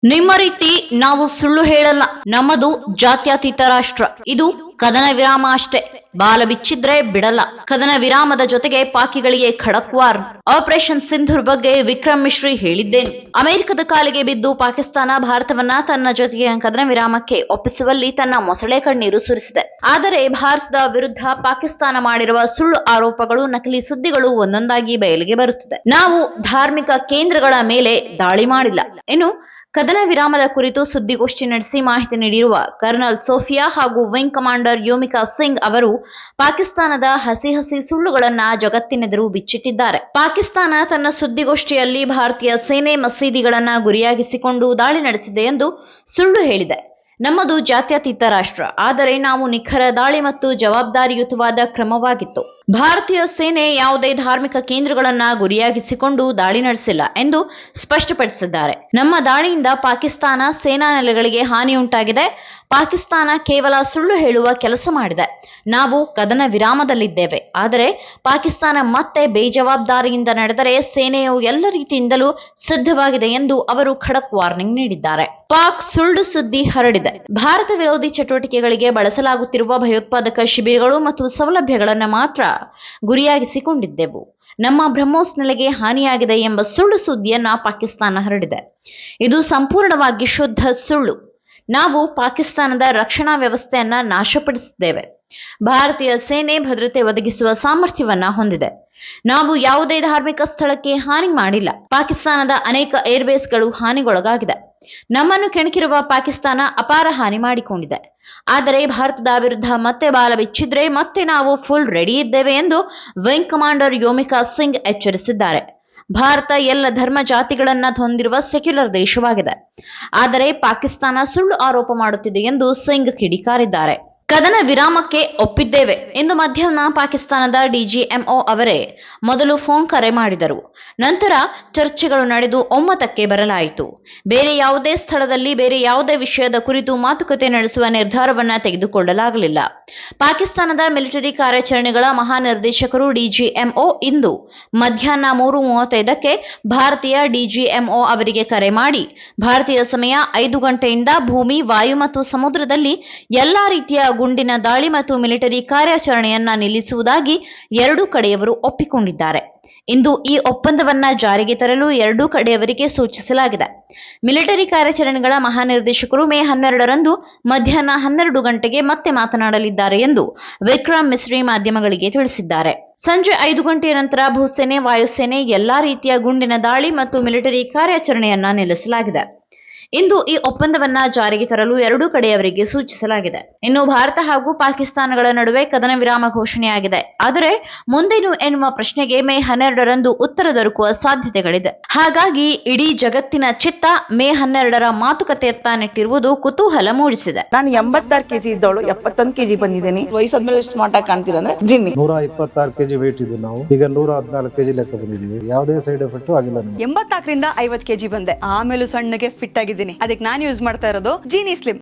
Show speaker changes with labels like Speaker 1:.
Speaker 1: ನಿಮ್ಮ ರೀತಿ ನಾವು ಸುಳ್ಳು ಹೇಳಲ್ಲ. ನಮ್ಮದು ಜಾತ್ಯತೀತ ರಾಷ್ಟ್ರ. ಇದು ಕದನ ವಿರಾಮ ಅಷ್ಟೇ. ಬಾಲ ಬಿಚ್ಚಿದ್ರೆ ಬಿಡಲ್ಲ. ಕದನ ವಿರಾಮದ ಜೊತೆಗೆ ಪಾಕಿಗಳಿಗೆ ಖಡಕ್ ವಾರ್. ಆಪರೇಷನ್ ಸಿಂಧೂರ್ ಬಗ್ಗೆ ವಿಕ್ರಮ್ ಮಿಶ್ರಿ ಹೇಳಿದ್ದೇನು? ಅಮೆರಿಕದ ಕಾಲಿಗೆ ಬಿದ್ದು ಪಾಕಿಸ್ತಾನ ಭಾರತವನ್ನ ತನ್ನ ಜೊತೆಗೆ ಕದನ ವಿರಾಮಕ್ಕೆ ಒಪ್ಪಿಸುವಲ್ಲಿ ತನ್ನ ಮೊಸಳೆ ಕಣ್ಣೀರು ಸುರಿಸಿದೆ. ಆದರೆ ಭಾರತದ ವಿರುದ್ಧ ಪಾಕಿಸ್ತಾನ ಮಾಡಿರುವ ಸುಳ್ಳು ಆರೋಪಗಳು, ನಕಲಿ ಸುದ್ದಿಗಳು ಒಂದೊಂದಾಗಿ ಬಯಲಿಗೆ ಬರುತ್ತಿದೆ. ನಾವು ಧಾರ್ಮಿಕ ಕೇಂದ್ರಗಳ ಮೇಲೆ ದಾಳಿ ಮಾಡಿಲ್ಲ. ಇನ್ನು ಕದನ ವಿರಾಮದ ಕುರಿತು ಸುದ್ದಿಗೋಷ್ಠಿ ನಡೆಸಿ ಮಾಹಿತಿ ನೀಡಿರುವ ಕರ್ನಲ್ ಸೋಫಿಯಾ ಹಾಗೂ ವಿಂಗ್ ಕಮಾಂಡರ್ ಯೋಮಿಕಾ ಸಿಂಗ್ ಅವರು ಪಾಕಿಸ್ತಾನದ ಹಸಿ ಸುಳ್ಳುಗಳನ್ನ ಜಗತ್ತಿನೆದುರು ಬಿಚ್ಚಿಟ್ಟಿದ್ದಾರೆ. ಪಾಕಿಸ್ತಾನ ತನ್ನ ಸುದ್ದಿಗೋಷ್ಠಿಯಲ್ಲಿ ಭಾರತೀಯ ಸೇನೆ ಮಸೀದಿಗಳನ್ನ ಗುರಿಯಾಗಿಸಿಕೊಂಡು ದಾಳಿ ನಡೆಸಿದೆ ಎಂದು ಸುಳ್ಳು ಹೇಳಿದೆ. ನಮ್ಮದು ಜಾತ್ಯತೀತ ರಾಷ್ಟ್ರ, ಆದರೆ ನಾವು ನಿಖರ ದಾಳಿ ಮತ್ತು ಜವಾಬ್ದಾರಿಯುತವಾದ ಕ್ರಮವಾಗಿತ್ತು. ಭಾರತೀಯ ಸೇನೆ ಯಾವುದೇ ಧಾರ್ಮಿಕ ಕೇಂದ್ರಗಳನ್ನ ಗುರಿಯಾಗಿಸಿಕೊಂಡು ದಾಳಿ ನಡೆಸಿಲ್ಲ ಎಂದು ಸ್ಪಷ್ಟಪಡಿಸಿದ್ದಾರೆ. ನಮ್ಮ ದಾಳಿಯಿಂದ ಪಾಕಿಸ್ತಾನ ಸೇನಾ ನೆಲೆಗಳಿಗೆ ಹಾನಿಯುಂಟಾಗಿದೆ. ಪಾಕಿಸ್ತಾನ ಕೇವಲ ಸುಳ್ಳು ಹೇಳುವ ಕೆಲಸ ಮಾಡಿದೆ. ನಾವು ಕದನ ವಿರಾಮದಲ್ಲಿದ್ದೇವೆ, ಆದರೆ ಪಾಕಿಸ್ತಾನ ಮತ್ತೆ ಬೇಜವಾಬ್ದಾರಿಯಿಂದ ನಡೆದರೆ ಸೇನೆಯು ಎಲ್ಲ ರೀತಿಯಿಂದಲೂ ಸಿದ್ಧವಾಗಿದೆ ಎಂದು ಅವರು ಖಡಕ್ ವಾರ್ನಿಂಗ್ ನೀಡಿದ್ದಾರೆ. ಪಾಕ್ ಸುಳ್ಳು ಸುದ್ದಿ ಹರಡಿದೆ. ಭಾರತ ವಿರೋಧಿ ಚಟುವಟಿಕೆಗಳಿಗೆ ಬಳಸಲಾಗುತ್ತಿರುವ ಭಯೋತ್ಪಾದಕ ಶಿಬಿರಗಳು ಮತ್ತು ಸೌಲಭ್ಯಗಳನ್ನು ಮಾತ್ರ ಗುರಿಯಾಗಿಸಿಕೊಂಡಿದ್ದೆವು. ನಮ್ಮ ಬ್ರಹ್ಮೋಸ್ ನೆಲೆಗೆ ಹಾನಿಯಾಗಿದೆ ಎಂಬ ಸುಳ್ಳು ಸುದ್ದಿಯನ್ನ ಪಾಕಿಸ್ತಾನ ಹರಡಿದೆ. ಇದು ಸಂಪೂರ್ಣವಾಗಿ ಶುದ್ಧ ಸುಳ್ಳು. ನಾವು ಪಾಕಿಸ್ತಾನದ ರಕ್ಷಣಾ ವ್ಯವಸ್ಥೆಯನ್ನ ನಾಶಪಡಿಸಿದ್ದೇವೆ. ಭಾರತೀಯ ಸೇನೆ ಭದ್ರತೆ ಒದಗಿಸುವ ಸಾಮರ್ಥ್ಯವನ್ನ ಹೊಂದಿದೆ. ನಾವು ಯಾವುದೇ ಧಾರ್ಮಿಕ ಸ್ಥಳಕ್ಕೆ ಹಾನಿ ಮಾಡಿಲ್ಲ. ಪಾಕಿಸ್ತಾನದ ಅನೇಕ ಏರ್ಬೇಸ್ಗಳು ಹಾನಿಗೊಳಗಾಗಿದೆ. ನಮ್ಮನ್ನು ಕೆಣಕಿರುವ ಪಾಕಿಸ್ತಾನ ಅಪಾರ ಹಾನಿ ಮಾಡಿಕೊಂಡಿದೆ. ಆದರೆ ಭಾರತದ ವಿರುದ್ಧ ಮತ್ತೆ ಬಾಲ ಬಿಚ್ಚಿದ್ರೆ ಮತ್ತೆ ನಾವು ಫುಲ್ ರೆಡಿ ಇದ್ದೇವೆ ಎಂದು ವಿಂಗ್ ಕಮಾಂಡರ್ ಯೋಮಿಕಾ ಸಿಂಗ್ ಎಚ್ಚರಿಸಿದ್ದಾರೆ. ಭಾರತ ಎಲ್ಲ ಧರ್ಮ ಜಾತಿಗಳನ್ನ ಹೊಂದಿರುವ ಸೆಕ್ಯುಲರ್ ದೇಶವಾಗಿದೆ. ಆದರೆ ಪಾಕಿಸ್ತಾನ ಸುಳ್ಳು ಆರೋಪ ಮಾಡುತ್ತಿದೆ ಎಂದು ಸಿಂಗ್ ಕಿಡಿಕಾರಿದ್ದಾರೆ. ಕದನ ವಿರಾಮಕ್ಕೆ ಒಪ್ಪಿದ್ದೇವೆ ಎಂದು ಮಧ್ಯಾಹ್ನ ಪಾಕಿಸ್ತಾನದ ಡಿಜಿಎಂಒ ಅವರೇ ಮೊದಲು ಫೋನ್ ಕರೆ ಮಾಡಿದರು. ನಂತರ ಚರ್ಚೆಗಳು ನಡೆದು ಒಮ್ಮತಕ್ಕೆ ಬರಲಾಯಿತು. ಬೇರೆ ಯಾವುದೇ ಸ್ಥಳದಲ್ಲಿ ಬೇರೆ ಯಾವುದೇ ವಿಷಯದ ಕುರಿತು ಮಾತುಕತೆ ನಡೆಸುವ ನಿರ್ಧಾರವನ್ನ ತೆಗೆದುಕೊಳ್ಳಲಾಗಲಿಲ್ಲ. ಪಾಕಿಸ್ತಾನದ ಮಿಲಿಟರಿ ಕಾರ್ಯಾಚರಣೆಗಳ ಮಹಾನಿರ್ದೇಶಕರು ಡಿಜಿಎಂಒ ಇಂದು ಮಧ್ಯಾಹ್ನ 3:35ಕ್ಕೆ ಭಾರತೀಯ ಡಿಜಿಎಂಒ ಅವರಿಗೆ ಕರೆ ಮಾಡಿ ಭಾರತೀಯ ಸಮಯ 5 ಗಂಟೆಯಿಂದ ಭೂಮಿ, ವಾಯು ಮತ್ತು ಸಮುದ್ರದಲ್ಲಿ ಎಲ್ಲಾ ರೀತಿಯ ಗುಂಡಿನ ದಾಳಿ ಮತ್ತು ಮಿಲಿಟರಿ ಕಾರ್ಯಾಚರಣೆಯನ್ನ ನಿಲ್ಲಿಸುವುದಾಗಿ ಎರಡೂ ಕಡೆಯವರು ಒಪ್ಪಿಕೊಂಡಿದ್ದಾರೆ. ಇಂದು ಈ ಒಪ್ಪಂದವನ್ನ ಜಾರಿಗೆ ತರಲು ಎರಡೂ ಕಡೆಯವರಿಗೆ ಸೂಚಿಸಲಾಗಿದೆ. ಮಿಲಿಟರಿ ಕಾರ್ಯಾಚರಣೆಗಳ ಮಹಾನಿರ್ದೇಶಕರು ಮೇ 12ರಂದು ಮಧ್ಯಾಹ್ನ 12 ಗಂಟೆಗೆ ಮತ್ತೆ ಮಾತನಾಡಲಿದ್ದಾರೆ ಎಂದು ವಿಕ್ರಮ್ ಮಿಸ್ರಿ ಮಾಧ್ಯಮಗಳಿಗೆ ತಿಳಿಸಿದ್ದಾರೆ. ಸಂಜೆ 5 ಗಂಟೆಯ ನಂತರ ಭೂಸೇನೆ, ವಾಯುಸೇನೆ ಎಲ್ಲಾ ರೀತಿಯ ಗುಂಡಿನ ದಾಳಿ ಮತ್ತು ಮಿಲಿಟರಿ ಕಾರ್ಯಾಚರಣೆಯನ್ನ ನಿಲ್ಲಿಸಲಾಗಿದೆ. ಇಂದು ಈ ಒಪ್ಪಂದವನ್ನ ಜಾರಿಗೆ ತರಲು ಎರಡೂ ಕಡೆಯವರಿಗೆ ಸೂಚಿಸಲಾಗಿದೆ. ಇನ್ನು ಭಾರತ ಹಾಗೂ ಪಾಕಿಸ್ತಾನಗಳ ನಡುವೆ ಕದನ ವಿರಾಮ ಘೋಷಣೆಯಾಗಿದೆ. ಆದರೆ ಮುಂದೇನು ಎನ್ನುವ ಪ್ರಶ್ನೆಗೆ ಮೇ 12ರಂದು ಉತ್ತರ ದೊರಕುವ ಸಾಧ್ಯತೆಗಳಿದೆ. ಹಾಗಾಗಿ ಇಡೀ ಜಗತ್ತಿನ ಚಿತ್ತ ಮೇ 12ರ ಮಾತುಕತೆಯತ್ತ ನೆಟ್ಟಿರುವುದು ಕುತೂಹಲ ಮೂಡಿಸಿದೆ.
Speaker 2: ನಾನು 86 ಕೆಜಿ ಇದ್ದವಳು 71 ಕೆಜಿ ಬಂದಿದ್ದೀನಿ. ವಯಸ್ಸಾದ್ಮೇಲೆ ಸ್ಮಾರ್ಟ್ ಆಗಿ ಕಾಣ್ತೀರಾ ಅಂದ್ರೆ ಜಿನ್ನಿ.
Speaker 3: 126 ಕೆಜಿ ವೇಟ್ ಇದೆ. ನಾವು ಈಗ 114 ಕೆಜಿ ಲೆಕ್ಕ ಬಂದಿದ್ದೀವಿ. ಯಾವುದೇ ಸೈಡ್ ಎಫೆಕ್ಟ್ ಆಗಿಲ್ಲ.
Speaker 4: 84ರಿಂದ 50 ಕೆಜಿ ಬಂದೆ. ಆಮೇಲೆ ಸಣ್ಣಗೆ ಫಿಟ್ ಆಗಿದ್ದೀನಿ. ಅದಕ್ಕೆ ನಾನು ಯೂಸ್ ಮಾಡ್ತಾ ಇರೋದು ಜೀನಿ ಸ್ಲಿಮ್.